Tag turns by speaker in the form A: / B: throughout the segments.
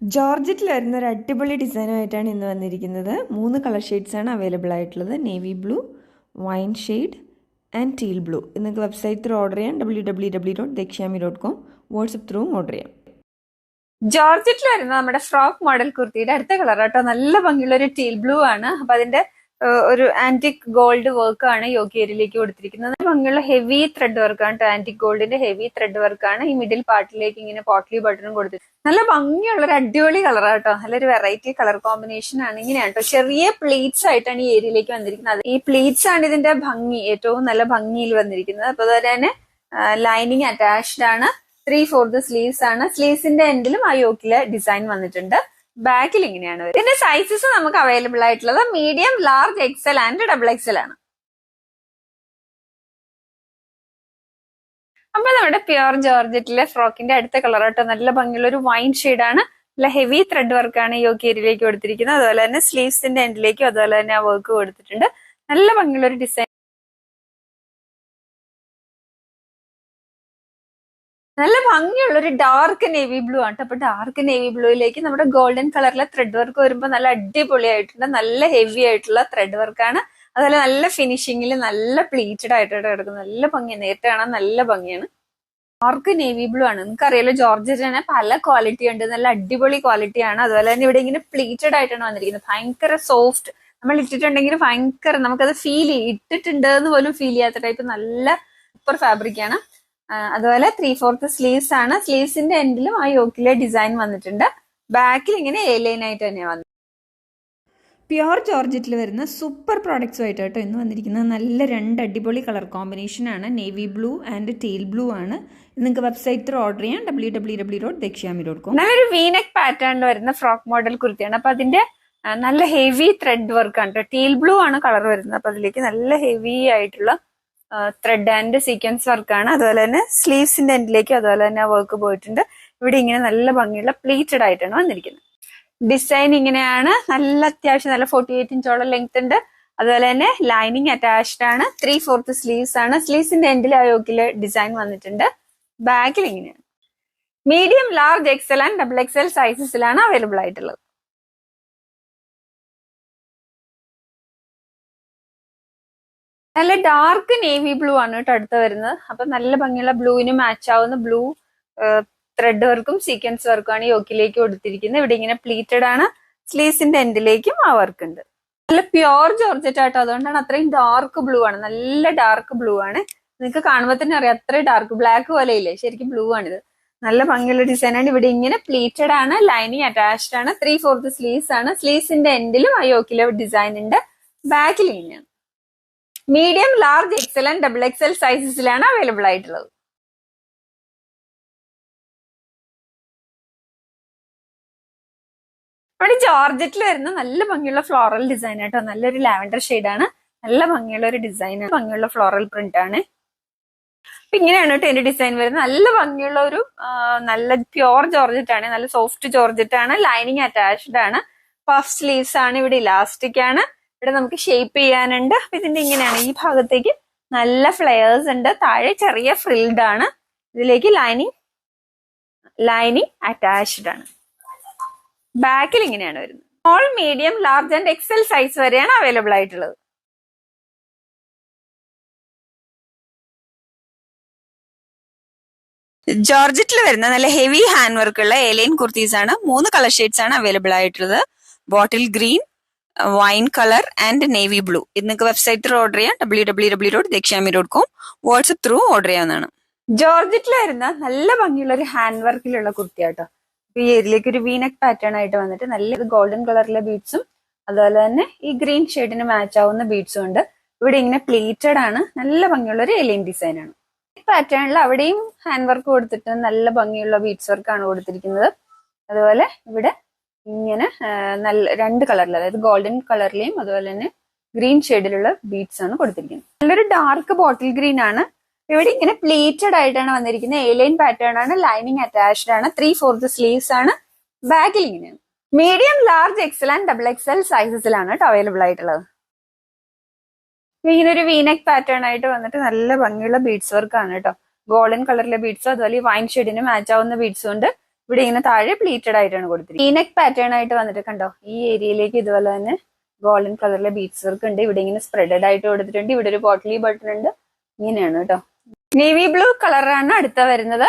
A: ജോർജറ്റിൽ വരുന്ന ഒരു അടിപൊളി ഡിസൈനുമായിട്ടാണ് ഇന്ന് വന്നിരിക്കുന്നത്. 3 കളർ ഷെയ്ഡ്സാണ് അവൈലബിൾ ആയിട്ടുള്ളത്. Navy blue, wine shade and teal blue. നിങ്ങൾക്ക് വെബ്സൈറ്റ് ത്രൂ ഓർഡർ ചെയ്യാം. www.dekshami.com. വാട്സപ്പ് ത്രൂവും ഓർഡർ ചെയ്യാം.
B: ജോർജറ്റിൽ വരുന്ന നമ്മുടെ ഫ്രോക്ക് മോഡൽ കുർത്തിയുടെ അടുത്ത കളർ കേട്ടോ. നല്ല ഭംഗിയുള്ള ഒരു ടീൽ ബ്ലൂ ആണ്. അപ്പൊ അതിന്റെ ഒരു ആന്റിക് ഗോൾഡ് വർക്ക് ആണ് യോക്കേരിയിലേക്ക് കൊടുത്തിരിക്കുന്നത്. നല്ല ഭംഗിയുള്ള ഹെവി ത്രെഡ് വർക്കാണ്. ആന്റിക് ഗോൾഡിന്റെ ഹെവി ത്രെഡ് വർക്കാണ് ഈ മിഡിൽ പാർട്ടിലേക്ക് ഇങ്ങനെ പോട്ട്ലി ബട്ടണും കൊടുത്തിട്ടുണ്ട്. നല്ല ഭംഗിയുള്ള ഒരു അടിപൊളി കളർ കേട്ടോ. നല്ലൊരു വെറൈറ്റി കളർ കോമ്പിനേഷൻ ആണ്. ഇങ്ങനെയാണ് കേട്ടോ, ചെറിയ പ്ലീറ്റ്സ് ആയിട്ടാണ് ഈ ഏരിയയിലേക്ക് വന്നിരിക്കുന്നത്. ഈ പ്ലീറ്റ്സ് ആണ് ഇതിന്റെ ഭംഗി, ഏറ്റവും നല്ല ഭംഗിയിൽ വന്നിരിക്കുന്നത്. അപ്പൊ അതുപോലെ തന്നെ ലൈനിങ് അറ്റാച്ച്ഡ് ആണ്. 3/4 സ്ലീവ്സ് ആണ്. സ്ലീവ്സിന്റെ എൻഡിലും ആ യോക്കിലെ ഡിസൈൻ വന്നിട്ടുണ്ട്. ബാക്കിൽ ഇങ്ങനെയാണ് വരുന്നത്. ഇതിന്റെ സൈസസ് നമുക്ക് അവൈലബിൾ ആയിട്ടുള്ളത് medium, large, XL and XXL ആണ്. അപ്പൊ നമ്മുടെ പ്യുർ ജോർജറ്റിലെ ഫ്രോക്കിന്റെ അടുത്ത കളർ കേട്ടോ. നല്ല ഭംഗിയുള്ള ഒരു വൈൻ ഷെയ്ഡാണ്. നല്ല ഹെവി ത്രെഡ് വർക്കാണ് യോക്കേരിയിലേക്ക് കൊടുത്തിരിക്കുന്നത്. അതുപോലെ തന്നെ സ്ലീവ്സിന്റെ എൻഡിലേക്കും അതുപോലെ തന്നെ ആ വർക്ക് കൊടുത്തിട്ടുണ്ട്. നല്ല ഭംഗിയുള്ള ഒരു ഡിസൈൻ, നല്ല ഭംഗിയുള്ള ഒരു ഡാർക്ക് നേവി ബ്ലൂ ആണ്. അപ്പൊ ഡാർക്ക് നേവി ബ്ലൂയിലേക്ക് നമ്മുടെ ഗോൾഡൻ കളറിലെ ത്രെഡ് വർക്ക് വരുമ്പോൾ നല്ല അടിപൊളിയായിട്ടുണ്ട്. നല്ല ഹെവി ആയിട്ടുള്ള ത്രെഡ് വർക്കാണ്. അതുപോലെ നല്ല ഫിനിഷിങ്ങിൽ നല്ല പ്ലീറ്റഡ് ആയിട്ടാണ് കിടക്കുന്നത്. നല്ല ഭംഗിയാണ്, നേരിട്ട് കാണാൻ നല്ല ഭംഗിയാണ്. ഡാർക്ക് നേവി ബ്ലൂ ആണ്. നിങ്ങൾക്കറിയാലോ ജോർജറ്റ് തന്നെ പല ക്വാളിറ്റി ഉണ്ട്, നല്ല അടിപൊളി ക്വാളിറ്റിയാണ്. അതുപോലെ തന്നെ ഇവിടെ ഇങ്ങനെ പ്ലീറ്റഡ് ആയിട്ടാണ് വന്നിരിക്കുന്നത്. ഭയങ്കര സോഫ്റ്റ്, നമ്മൾ ഇട്ടിട്ടുണ്ടെങ്കിൽ ഭയങ്കര നമുക്കത് ഫീൽ ഇട്ടിട്ടുണ്ട് എന്ന് പോലും ഫീൽ ചെയ്യാത്ത ടൈപ്പ് നല്ല സൂപ്പർ ഫാബ്രിക് ആണ്. അതുപോലെ 3/4 സ്ലീവ്സ് ആണ്. സ്ലീവ്സിന്റെ എൻഡിലും ആ യോക്കിലെ ഡിസൈൻ വന്നിട്ടുണ്ട്. ബാക്കിൽ ഇങ്ങനെ എ ലൈൻ ആയിട്ട് തന്നെയാണ് വന്നത്.
A: പ്യുർ ജോർജറ്റിൽ വരുന്ന സൂപ്പർ പ്രോഡക്ട്സുമായിട്ട് കേട്ടോ ഇന്ന് വന്നിരിക്കുന്നത്. നല്ല 2 അടിപൊളി കളർ കോമ്പിനേഷനാണ്. Navy blue and teal blue ആണ്. നിങ്ങൾക്ക് വെബ്സൈറ്റ് ത്രൂ ഓർഡർ ചെയ്യാം. www.dekshami.com.
B: നല്ലൊരു വീനെക്ക് പാറ്റേണിൽ വരുന്ന ഫ്രോക്ക് മോഡൽ കുർത്തിയാണ്. അപ്പൊ അതിന്റെ നല്ല ഹെവി ത്രെഡ് വർക്ക് ആണ്. ടീൽ ബ്ലൂ ആണ് കളർ വരുന്നത്. അപ്പൊ അതിലേക്ക് നല്ല ഹെവി ആയിട്ടുള്ള ത്രെഡ് ആൻഡ് സീക്വൻസ് വർക്കാണ്. അതുപോലെ തന്നെ സ്ലീവ്സിന്റെ എൻഡിലേക്ക് അതുപോലെ തന്നെ വർക്ക് പോയിട്ടുണ്ട്. ഇവിടെ ഇങ്ങനെ നല്ല ഭംഗിയുള്ള പ്ലീറ്റഡ് ആയിട്ടാണ് വന്നിരിക്കുന്നത്. ഡിസൈൻ ഇങ്ങനെയാണ്. നല്ല അത്യാവശ്യം നല്ല 48 ഇഞ്ചോളം ലെങ്ത് ഉണ്ട്. അതുപോലെ തന്നെ ലൈനിങ് അറ്റാച്ച്ഡ് ആണ്. 3/4 സ്ലീവ്സ് ആണ്. സ്ലീവ്സിന്റെ എൻഡിൽ ആ യോക്കില് ഡിസൈൻ വന്നിട്ടുണ്ട്. ബാക്കിൽ ഇങ്ങനെയാണ്. Medium, large, XL and XXL സൈസസിലാണ് അവൈലബിൾ ആയിട്ടുള്ളത്. നല്ല ഡാർക്ക് നേവി ബ്ലൂ ആണ് കേട്ടോ അടുത്ത് വരുന്നത്. അപ്പൊ നല്ല ഭംഗിയുള്ള ബ്ലൂവിന് മാച്ച് ആവുന്ന ബ്ലൂ ത്രെഡ് വർക്കും സീക്വൻസ് വർക്കും ആണ് യോക്കിലേക്ക് കൊടുത്തിരിക്കുന്നത്. ഇവിടെ ഇങ്ങനെ പ്ലീറ്റഡ് ആണ്. സ്ലീവ്സിന്റെ എൻഡിലേക്കും ആ വർക്ക് ഉണ്ട്. നല്ല പ്യുർ ജോർജറ്റ് ആട്ടോ, അതുകൊണ്ടാണ് അത്രയും ഡാർക്ക് ബ്ലൂ ആണ്. നല്ല ഡാർക്ക് ബ്ലൂ ആണ്. നിങ്ങൾക്ക് കാണുമ്പോൾ തന്നെ അറിയാം, അത്രയും ഡാർക്ക് ബ്ലാക്ക് പോലെ ഇല്ലേ, ശരിക്കും ബ്ലൂ ആണിത്. നല്ല ഭംഗിയുള്ള ഡിസൈൻ ആണ്. ഇവിടെ ഇങ്ങനെ പ്ലീറ്റഡ് ആണ്. ലൈനിങ് അറ്റാച്ച്ഡ് ആണ്. 3/4 സ്ലീവ്സ് ആണ്. സ്ലീവ്സിന്റെ എൻഡിലും ആ യോക്കിലെ ഡിസൈൻ ഉണ്ട്. ബാക്കിൽ ഇങ്ങനെയാണ്. Medium, large, XL and XXL സൈസസിലാണ് അവൈലബിൾ ആയിട്ടുള്ളത്. അവിടെ ജോർജറ്റിൽ വരുന്ന നല്ല ഭംഗിയുള്ള ഫ്ലോറൽ ഡിസൈൻ ആട്ടോ. നല്ലൊരു ലാവൻഡർ ഷെയ്ഡാണ്. നല്ല ഭംഗിയുള്ള ഒരു ഡിസൈൻ, ഭംഗിയുള്ള ഫ്ലോറൽ പ്രിന്റ് ആണ്. അപ്പൊ ഇങ്ങനെയാണ് കേട്ടോ എന്റെ ഡിസൈൻ വരുന്നത്. നല്ല ഭംഗിയുള്ള ഒരു നല്ല പ്യുർ ജോർജറ്റ് ആണ്. നല്ല സോഫ്റ്റ് ജോർജറ്റ് ആണ്. ലൈനിങ് അറ്റാച്ച്ഡ് ആണ്. പഫ് സ്ലീവ്സ് ആണ്. ഇവിടെ ഇലാസ്റ്റിക് ആണ്. ഇവിടെ നമുക്ക് ഷേപ്പ് ചെയ്യാനുണ്ട്. അപ്പൊ ഇതിന്റെ ഇങ്ങനെയാണ്. ഈ ഭാഗത്തേക്ക് നല്ല ഫ്ലെയേഴ്സ് ഉണ്ട്. താഴെ ചെറിയ ഫ്രിൽഡ് ആണ്. ഇതിലേക്ക് ലൈനിങ് അറ്റാച്ച്ഡ് ആണ്. ബാക്കിൽ ഇങ്ങനെയാണ് വരുന്നത്. Small, medium, large and XL size വരെയാണ് അവൈലബിൾ ആയിട്ടുള്ളത്. ജോർജറ്റിൽ വരുന്ന നല്ല ഹെവി ഹാൻഡ് വർക്കുള്ള എലൈൻ കുർത്തീസ് ആണ്. 3 കളർ ഷെയ്ഡ്സ് ആണ് അവൈലബിൾ ആയിട്ടുള്ളത്. Bottle green, wine colour and navy blue. ഇത് നിങ്ങൾക്ക് വെബ്സൈറ്റ് ത്രൂ ഓർഡർ ചെയ്യാം. www.dekshami.com. വാട്സപ്പ് ത്രൂ ഓർഡർ ചെയ്യാവുന്നതാണ്. ജോർജറ്റിൽ വരുന്ന നല്ല ഭംഗിയുള്ള ഒരു ഹാൻഡ് വർക്കിലുള്ള കുർത്തി ആട്ടോ. ഈ ഏരിയയിലേക്ക് ഒരു വീനക്ക് പാറ്റേൺ ആയിട്ട് വന്നിട്ട് നല്ല ഗോൾഡൻ കളറിലെ ബീഡ്സും അതുപോലെ തന്നെ ഈ ഗ്രീൻ ഷെയ്ഡിന് മാച്ച് ആവുന്ന ബീഡ്സും ഉണ്ട്. ഇവിടെ ഇങ്ങനെ പ്ലീറ്റഡ് ആണ്. നല്ല ഭംഗിയുള്ള ഒരു എലൈൻ ഡിസൈൻ ആണ്. ഈ പാറ്റേണിൽ അവിടെയും ഹാൻഡ് വർക്ക് കൊടുത്തിട്ട് നല്ല ഭംഗിയുള്ള ബീഡ്സ് വർക്കാണ് കൊടുത്തിരിക്കുന്നത്. അതുപോലെ ഇവിടെ ഇങ്ങനെ നല്ല 2 കളറിൽ, അതായത് ഗോൾഡൻ കളറിലെയും അതുപോലെ തന്നെ ഗ്രീൻ ഷെയ്ഡിലുള്ള ബീഡ്സ് ആണ് കൊടുത്തിരിക്കുന്നത്. നല്ലൊരു ഡാർക്ക് ബോട്ടിൽ ഗ്രീൻ ആണ്. ഇവിടെ ഇങ്ങനെ പ്ലീറ്റഡ് ആയിട്ടാണ് വന്നിരിക്കുന്നത്. എലൈൻ പാറ്റേൺ ആണ്. ലൈനിങ് അറ്റാച്ച്ഡ് ആണ്. 3/4 സ്ലീവ്സ് ആണ്. ബാക്കിൽ ഇങ്ങനെയാണ്. Medium, large, XL and XXL സൈസസിലാണ് കേട്ടോ അവൈലബിൾ ആയിട്ടുള്ളത്. ഇങ്ങനെ ഒരു വീനെക്ക് പാറ്റേൺ ആയിട്ട് വന്നിട്ട് നല്ല ഭംഗിയുള്ള ബീഡ്സ് വർക്ക് ആണ് കേട്ടോ. ഗോൾഡൻ കളറിലെ ബീഡ്സും അതുപോലെ ഈ വൈൻ ഷെയ്ഡിന് മാച്ച് ആവുന്ന ബീഡ്സും ഉണ്ട്. ഇവിടെ ഇങ്ങനെ താഴെ പ്ലീറ്റഡ് ആയിട്ടാണ് കൊടുത്തിരിക്കുന്നത്. ഈ നെക്ക് പാറ്റേൺ ആയിട്ട് വന്നിട്ട് കണ്ടോ, ഈ ഏരിയയിലേക്ക് ഇതുപോലെ തന്നെ ഗോൾഡൻ കളറിലെ ബീഡ്സ് വർക്ക് ഉണ്ട്. ഇവിടെ ഇങ്ങനെ സ്പ്രെഡഡ് ആയിട്ട് കൊടുത്തിട്ടുണ്ട്. ഇവിടെ ഒരു പോട്ട്ലി ബട്ടൺ ഉണ്ട്. ഇങ്ങനെയാണ് കേട്ടോ. നേവി ബ്ലൂ കളറാണ് അടുത്ത വരുന്നത്.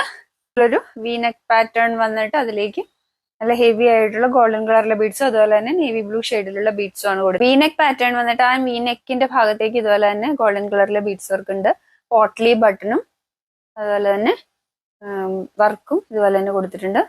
B: ഒരു വി നെക്ക് പാറ്റേൺ വന്നിട്ട് അതിലേക്ക് നല്ല ഹെവി ആയിട്ടുള്ള ഗോൾഡൻ കളറിലെ ബീഡ്സും അതുപോലെ തന്നെ നേവി ബ്ലൂ ഷെയ്ഡിലുള്ള ബീഡ്സും ആണ് കൊടുത്തത്. വി നെക്ക് പാറ്റേൺ വന്നിട്ട് ആ വി നെക്കിന്റെ ഭാഗത്തേക്ക് ഇതുപോലെ തന്നെ ഗോൾഡൻ കളറിലെ ബീഡ്സ് വർക്ക് ഉണ്ട്. പോട്ട്ലി ബട്ടണും അതുപോലെ തന്നെ വർക്കും ഇതുപോലെ തന്നെ കൊടുത്തിട്ടുണ്ട്.